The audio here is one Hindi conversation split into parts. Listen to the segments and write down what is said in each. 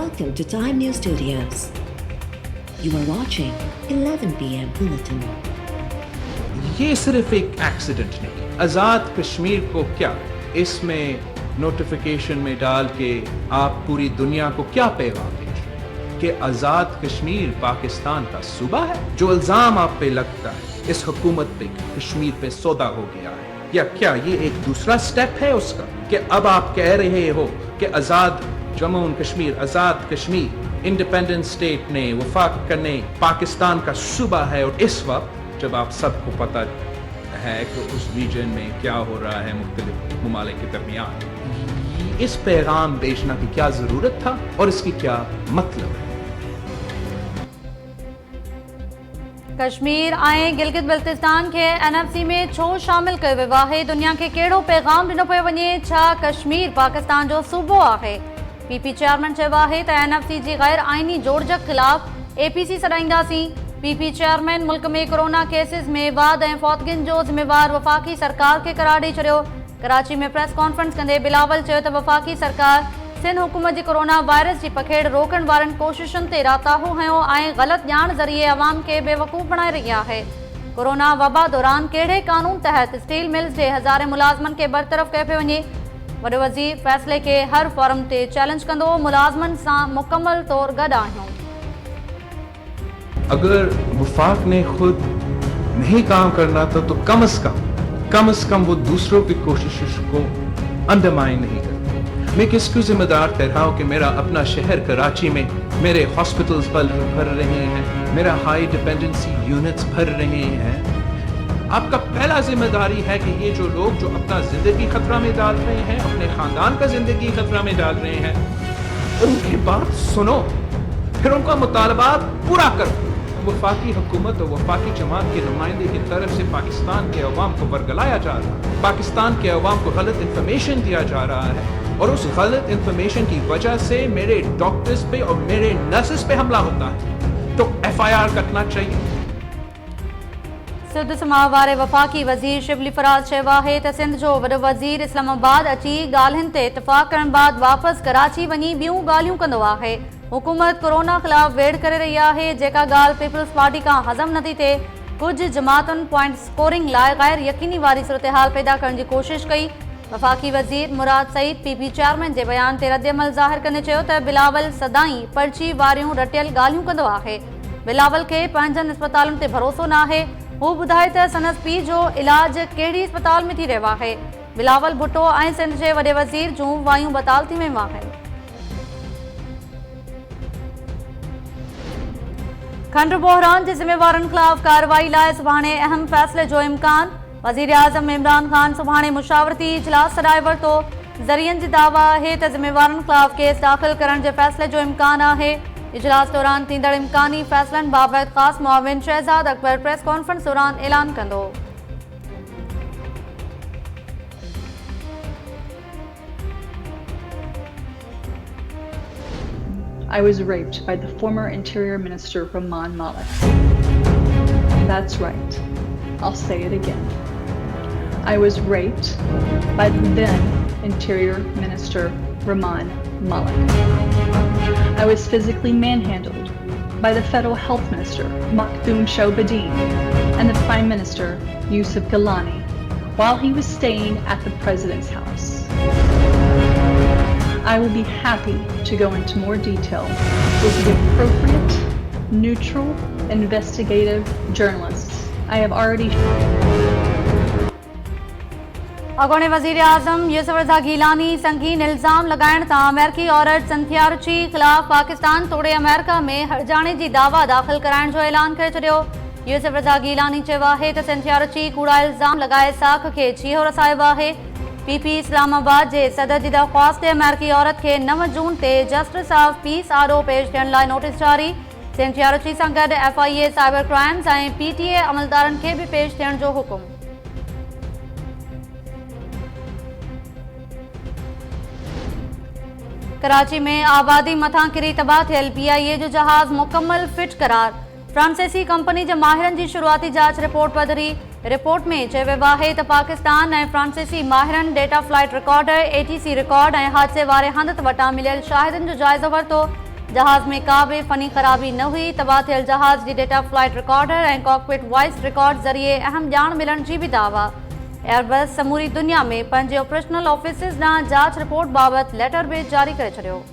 Welcome to Time News Studios. You are watching 11 PM Bulletin. ये सिर्फ एक एक्सीडेंट नहीं, आजाद कश्मीर को क्या इसमें नोटिफिकेशन में डाल के आप पूरी दुनिया को क्या पैगाम दें कि आजाद कश्मीर पाकिस्तान का सूबा है? जो इल्जाम आप पे लगता है इस हुकूमत पे कश्मीर पे सौदा हो गया है, या क्या ये एक दूसरा स्टेप है उसका कि अब आप कह रहे हो कि Azad Jammu and Kashmir, Azad Kashmir independent state ने वफाक करने पाकिस्तान का सूबा है, और इस वक्त जब आप सबको पता है कि उस रीजन में क्या हो रहा है मुख्तलिफ ममालिक के दरमियान, इस पैगाम भेजना की क्या जरूरत था और इसकी क्या मतलब है? कश्मीर ऐं गिलगित बल्तिस्तान के NFC में छो शामिल कयो वियो आहे? दुनिया खे कहिड़ो पैगाम ॾिनो पियो वञे? छा कश्मीर पाकिस्तान जो सूबो आहे? PP चेयरमैन चयो आहे त NFC जी गैर आइनी जोड़जक ख़िलाफ़ APC सॾाईंदासीं। PP चेयरमैन मुल्क में कोरोना केसिस में वाध ऐं फौतगिन जो ज़िम्मेवार वफ़ाक़ी सरकार खे करार ॾेई छॾियो। कराची में प्रेस कॉन्फ्रेंस कंदे बिलावल चयो त वफ़ाक़ी सरकार सिंध हुकूमत जी कोरोना वायरस जी पखेड़ रोकण वारनि कोशिशुनि ते राताहो हयो ऐं ग़लति ॼाण ज़रिए अवाम खे बेवकूफ़ बणाए रही आहे। कोरोना वबा दौरान कहिड़े कानून तहत स्टील मिल्स जे हज़ारे मुलाज़मनि खे बरतरफ़ कयो पियो वञे? वॾो वज़ीर फ़ैसिले खे हर फॉरम ते चैलेंज कंदो, मुलाज़मनि सां मुकमल तौर गॾु आहियूं। अगर वफाक ने खुद नहीं काम करना था तो कम से कम वो दूसरों की कोशिशों को अंडरमाइन नहीं करती। मैं किसको जिम्मेदार ठहराऊं कि मेरा अपना शहर कराची में मेरे हॉस्पिटल्स भर रहे हैं, मेरा हाई डिपेंडेंसी यूनिट्स भर रहे हैं। आपका पहला जिम्मेदारी है कि ये जो लोग जो अपना जिंदगी खतरा में डाल रहे हैं, अपने खानदान का जिंदगी खतरा में डाल रहे हैं, उनकी बात सुनो, फिर उनका मुतालबात पूरा करो। वफाकी हुकूमत और वफाकी जमात के नुमाइंदे की तरफ से पाकिस्तान के अवाम को बरगलाया जा रहा है, पाकिस्तान के अवाम को गलत इंफॉर्मेशन दिया जा रहा है, और उस गलत इंफॉर्मेशन की वजह से मेरे डॉक्टर्स पे और मेरे नर्सेस पे हमला होता है, तो FIR कटना चाहिए। सिंध समाह वारे वफ़ाक़ी वज़ीर शिबली फराज़ चयो आहे त सिंध जो वॾो वज़ीर इस्लामाबाद अची ॻाल्हियुनि ते इतफ़ाक़ करण बाद वापसि कराची वञी ॿियूं ॻाल्हियूं कंदो आहे। हुकूमत कोरोना ख़िलाफ़ वेड़ करे रही आहे। जेका ॻाल्हि पीपल्स पार्टी खां हज़म नथी थिए, कुझु जमातुनि पॉइंट स्कोरिंग लाइ गैर यकीनी वारी सूरतहाल पैदा करण जी कोशिश कई। वफ़ाक़ी वज़ीर मुराद सईद PP चेयरमैन जे बयान ते रद्दअमल ज़ाहिर कंदे चयो त बिलावल सदाईं पर्ची वारियूं रटियल ॻाल्हियूं कंदो आहे। बिलावल खे पंहिंजनि अस्पतालुनि ते भरोसो न आहे। हू ॿुधाए त संदसि पीउ जो इलाज कहिड़ी अस्पताल में थी रहियो आहे। बिलावल भुट्टो ऐं सिंध जे वॾे वज़ीर जूं वायूं बताल थी वियूं आहिनि। खंड बहरान जे ज़िम्मेवारनि ख़िलाफ़ कार्रवाई लाइ सुभाणे अहम फ़ैसिले जो इम्कान। वज़ीर आज़म इमरान ख़ान सुभाणे मुशावरती इजलास सॾाए वरितो। ज़रियनि जी दावा आहे त ज़िम्मेवारनि ख़िलाफ़ केस दाख़िल करण जे फ़ैसिले जो इम्कान आहे। इजलास दौरान थींदड़ इम्कानी फ़ैसिलनि बाबति ख़ासि मुआविन शहज़ाद अकबर प्रेस कॉन्फ्रेंस दौरान ऐलान कंदो। I was raped by the former Interior Minister Rahman Malik. That's right. I'll say it again. I was raped by the then Interior Minister Rahman Malik. I was physically manhandled by the Federal Health Minister Makhdoom Shobadin and the Prime Minister Yusuf Gilani while he was staying at the President's house. I will be happy to go into more detail with the appropriate, neutral, investigative journalists. I have already... अॻूणे वज़ीर आज़म यूसुफ रज़ा गीलानी संगीन इल्ज़ाम लगाइण तां अमेरिकी औरत सिंथिया रुची ख़िलाफ़ पाकिस्तान तोड़े अमेरिका में हर्जाणे जी दावा दाख़िल कराइण जो ऐलान करे छॾियो। यूसुफ रज़ा गीलानी चयो आहे त सिंथिया रुची कूड़ा इल्ज़ाम लगाए साख खे छीहो रसायो आहे। PP इस्लामाबाद जे सदर जी दरख़्वास्त ते अमेरिकी औरत खे 9 जून ते जस्टिस ऑफ पीस आरो पेश थियण लाइ नोटिस जारी। सिंथिया रुची सां गॾु FIA साइबर क्राइम्स ऐं PTA अमलदारनि खे बि पेश थियण जो हुकुम। कराची में आबादी मथां किरी तबाह थियल PIA जो जहाज़ मुकम्मल फिट करार। फ्रांसीसी कंपनी जे माहिरनि जी शुरूआती जांच रिपोर्ट पधरी। रिपोर्ट में चयो वियो आहे त पाकिस्तान ऐं फ्रांसीसी माहिरनि data flight recorder ATC record ऐं हादसे वारे हंध वटां मिलियल शाहिदनि जो जाइज़ो वरितो। जहाज़ में का भी फनी ख़राबी न हुई। तबाह थियल जहाज़ जी डेटा फ्लाइट रिकॉर्डर ऐं कॉकपिट वॉइस रिकॉर्ड ज़रिए अहम ॼाण मिलण जी भी दावा। एयरबस समूरी दुनिया में पंहिंजे ऑपरेशनल ऑफिसिस ॾांहुं जांच रिपोर्ट बाबति लेटर भी जारी करे छॾियो।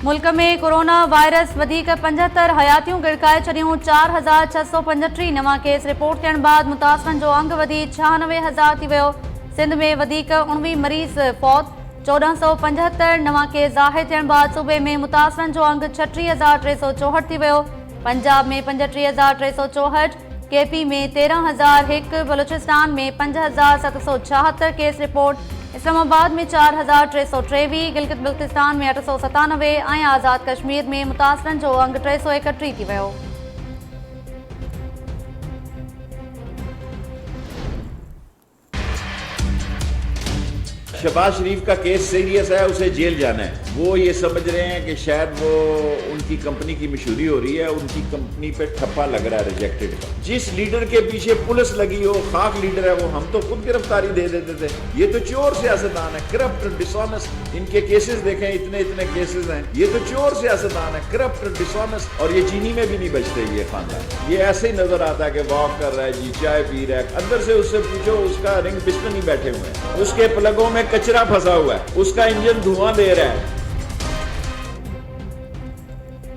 मुल्क में कोरोना वायरस वधीक 75 हयातियूं गिड़काए छॾियूं। 4635 नवां केस रिपोर्ट थियण बाद मुतासिरनि जो अंग वधी 96,000 थी वियो। सिंध में वधीक 19 मरीज़ फौत। 1475 नवां केस ज़ाहिर थियण बाद सूबे में मुतासिरनि जो अंग 36,364 थी वियो। पंजाब में 35,364, केपी में 13,001, बलूचिस्तान में 5,776 केस रिपोर्ट, इस्लामाबाद में 4,323, गिलगित बल्तिस्तान में 897 ऐं आज़ाद कश्मीर में मुतासिरनि जो अंग 331 थी वियो। शहबाज शरीफ का केस सीरियस है, उसे जेल जाना है। वो ये समझ रहे हैं कि शायद वो उनकी कंपनी की मशहूरी हो रही है, उनकी कंपनी पे ठप्पा लग रहा है रिजेक्टेड का। जिस लीडर के पीछे पुलिस लगी हो, खाक लीडर है वो, हम तो खुद गिरफ्तारी दे देते थे। ये तो चोर सियासतदान है, करप्ट, डिसऑनेस्ट। इनके केसेस देखें, इतने इतने केसेस हैं। ये तो चोर सियासतदान है, करप्ट, डिसऑनेस्ट। और ये चीनी में भी नहीं बचते ये खानदान। ये ऐसे ही नजर आता है कि वॉक कर रहा है जी, चाय पी रहा है। अंदर से उससे पूछो, उसका रिंग पिस्टन ही बैठे हुए हैं, उसके प्लगों में कचरा फंसा हुआ है, उसका इंजन धुआं दे रहा है।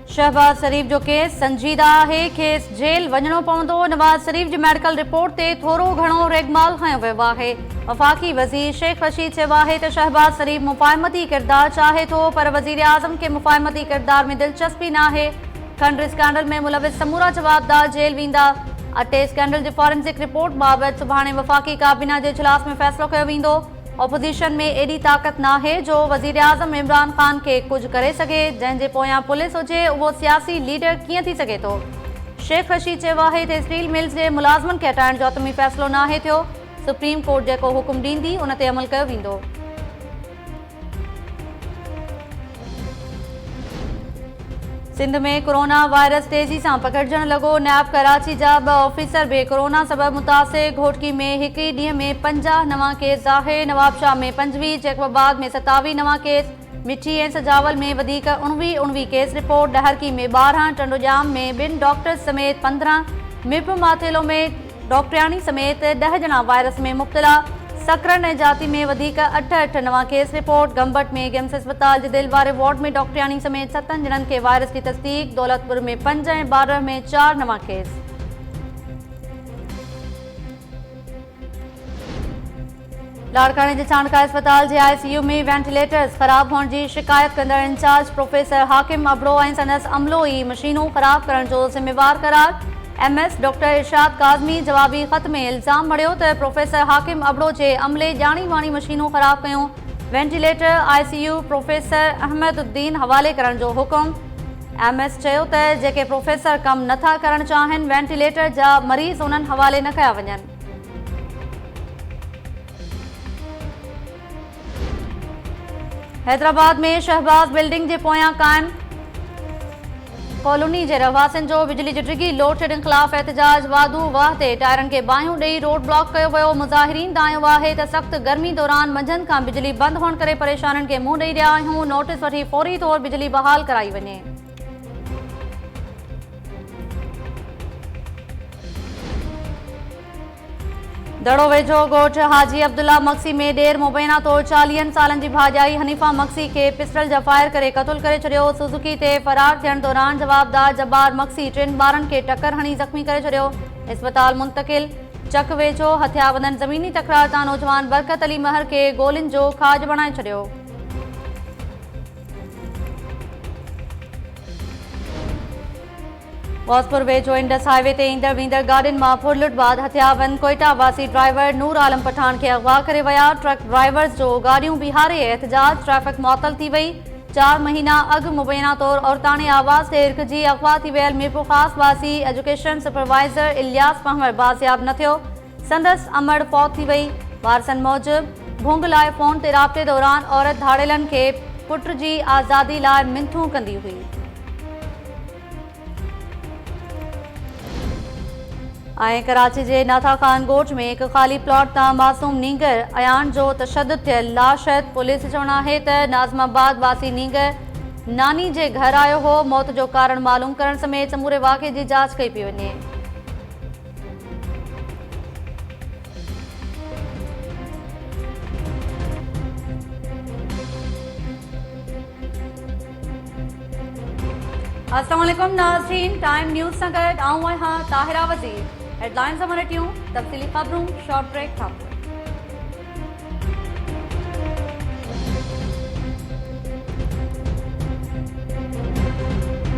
शहबाज शरीफ जो केस संजीदा है, खेस जेल वञणो पवंदो। नवाज शरीफ जी मेडिकल रिपोर्ट ते थोरो घणो रेगमाल खयो वियो आहे। वफ़ाक़ी वज़ीर शेख रशीद चयो आहे त शहबाज शरीफ मुफ़ाहिमती किरदार चाहे थो, पर वज़ीर आज़म खे मुफ़ाहिमती किरदार में दिलचस्पी न आहे। खंड स्कैंडल में मुलविस समूरा जवाबदार जेल वेंदा। अटे स्कैंडल जी फॉरेंसिक रिपोर्ट बाबति सुभाणे वफ़ाक़ी काबीना जे इजलास में फ़ैसिलो कयो वेंदो। ऑपोज़िशन में एडी ताक़त न आहे जो वज़ीर आज़म इमरान ख़ान के कुछ करे सघे, जंहिंजे पोयां पुलिस हुजे, उहो सियासी लीडर कीअं थी सघे थो। शेख रशीद चयो आहे त स्टील मिल्स जे मुलाज़िमनि खे हटाइण जो हतमी फ़ैसिलो न आहे थियो। सुप्रीम कोर्ट जेको हुकुम ॾींदी उन ते अमल कयो वेंदो। सिंध में कोरोना वायरस तेज़ी सां पकड़जण लॻो। नैब कराची जा 2 ऑफिसर भी कोरोना सबब मुतासिर। घोटकी में हिक ई ॾींहं में 50 नवां केस ज़ाहिर। नवाबशाह में 25, जैकबाबाद में 27 नवां केस। मिठी ऐं सजावल में वधीक 19 केस रिपोर्ट। डहरकी में 12, टंडोजाम में 2 डॉक्टर्स समेत 15, मिरपुर माथेलो में डॉक्टरियाणी समेत 10 ॼणा वायरस में मुब्तला। सकरन ऐं जाती में वधीक 8 नवां केस रिपोर्ट। गंबट में गेम्स अस्पताल जे दिल वारे वार्ड में डॉक्टरियाणी समेत 7 ॼणनि खे वायरस की तस्दीक। दौलतपुर में 5 ऐं बारह में 4 नवां केस। लाड़काने जे चाणका अस्पताल जे ICU में वेंटिलेटर्स ख़राब हुअण जी शिकायत कंदड़ इंचार्ज प्रोफेसर हाकिम अबड़ो ऐं संदसि अमलो ई मशीनूं ख़राब करण जो ज़िम्मेवार करार। MS डॉक्टर इरशाद काज़मी जवाबी ख़त में इल्ज़ाम मड़ियो त प्रोफेसर हाकिम अबड़ो जे अमले ॼाणी वाणी मशीनूं ख़राब कयूं। वेंटिलेटर ICU प्रोफेसर अहमदुद्दीन हवाले करण जो हुकुम। MS चयो त जेके प्रोफेसर कमु नथा करणु चाहिनि, वेंटिलेटर जा मरीज़ उन्हनि हवाले न कया वञनि। हैदराबाद में शहबाज बिल्डिंग जे पोयां क़ाइम कॉलोनी जे रहवासियुनि जो बिजली जी डिगी लोड शेडिंग ख़िलाफ़ एहतजाज। वाधू वाह ते टायरनि खे बाहियूं ॾेई रोड ब्लॉक कयो वियो। मुज़ाहिरीन दायो आहे त सख़्त गर्मी दौरान मंझंदि खां बिजली बंदि हुअण करे परेशानियुनि खे मुंहुं ॾेई रहिया आहियूं। नोटिस वठी फौरी तौर बिजली बहाल कराई वञे। दड़ो वेझो ॻोठ हाजी अब्दुल्ला मक्सी में ॾेर मुबैना तौर 40 सालनि जी भाॼाई हनीफ़ा मक्सी खे पिस्टल जा फायर करे क़तल करे छॾियो। सुज़ुकी ते फरार थियण दौरान जवाबदार जब्बार मक्सी 3 ॿारनि खे टक्कर हणी ज़ख़्मी करे छॾियो। इस्पताल मुंतक़िल। चक वेझो हथियाबंदनि ज़मीनी तकरार तां नौजवान बरकत अली महर खे गोलियुनि जो खाज बणाए छॾियो। वासपुर वेझो इंडस हाईवे ते ईंदड़ वेंदड़ गाॾियुनि मां फुरलुट बाद हथियाबंद कोयटा वासी ड्राइवर नूर आलम पठान खे अगवा करे विया। ट्रक ड्राइवर्स जो गाॾियूं बीहारे एहतजाज। ट्रैफ़िक मुअतल थी वई। 4 महीना अॻु मुबैना तौर औरताने आवाज़ ते इरकजी अगवा थी वियल मीरपुर ख़ास वासी एजुकेशन सुपरवाइज़र इलियास महमद बाज़ियाब न थियो। संदसि अमड़ फौत थी वई। वारसनि मूजिबि भुंग लाइ फ़ोन ते राब्ते दौरान औरत धाड़ेलनि खे पुट जी आज़ादी लाइ मिंथूं कंदी हुई। कराची जे नाथा खान ॻोठ में हिकु ख़ाली प्लॉट तां मासूम नींगर अयान जो तशद्दुद थियल लाशत पुलिस चवणु आहे त नाज़माबाद वासी नींगर नानी जे घर आयो हो। मौत जो कारण मालूम करण समेत समूरे वाक़े जी जांच कई पई वञे। अस्सलाम वालेकुम नाज़रीन, टाइम न्यूज़ सां गॾु आऊं आहियां ताहिरा वज़ीर। हेडलाइंस सां वटियूं तफ़सीली ख़बरूं, शॉर्ट ब्रेक खां पोइ।